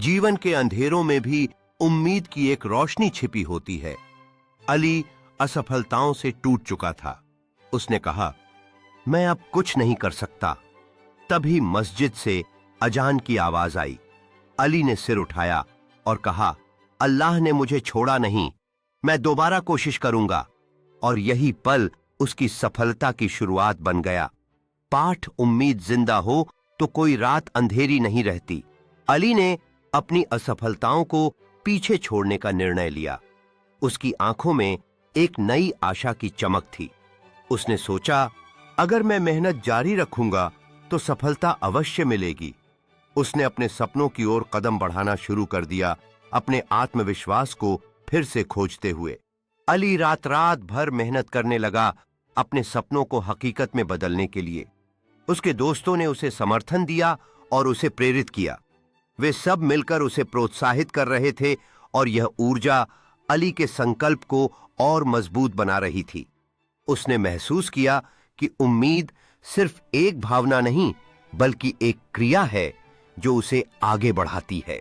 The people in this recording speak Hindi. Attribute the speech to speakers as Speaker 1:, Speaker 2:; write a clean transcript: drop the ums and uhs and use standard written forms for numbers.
Speaker 1: जीवन के अंधेरों में भी उम्मीद की एक रोशनी छिपी होती है। अली असफलताओं से टूट चुका था। उसने कहा, मैं अब कुछ नहीं कर सकता। तभी मस्जिद से अजान की आवाज आई। अली ने सिर उठाया और कहा, अल्लाह ने मुझे छोड़ा नहीं, मैं दोबारा कोशिश करूंगा। और यही पल उसकी सफलता की शुरुआत बन गया। पाठ उम्मीद जिंदा हो तो कोई रात अंधेरी नहीं रहती। अली ने अपनी असफलताओं को पीछे छोड़ने का निर्णय लिया। उसकी आंखों में एक नई आशा की चमक थी। उसने सोचा, अगर मैं मेहनत जारी रखूंगा तो सफलता अवश्य मिलेगी। उसने अपने सपनों की ओर कदम बढ़ाना शुरू कर दिया, अपने आत्मविश्वास को फिर से खोजते हुए। अली रात रात भर मेहनत करने लगा अपने सपनों को हकीकत में बदलने के लिए। उसके दोस्तों ने उसे समर्थन दिया और उसे प्रेरित किया। वे सब मिलकर उसे प्रोत्साहित कर रहे थे और यह ऊर्जा अली के संकल्प को और मजबूत बना रही थी। उसने महसूस किया कि उम्मीद सिर्फ एक भावना नहीं, बल्कि एक क्रिया है जो उसे आगे बढ़ाती है।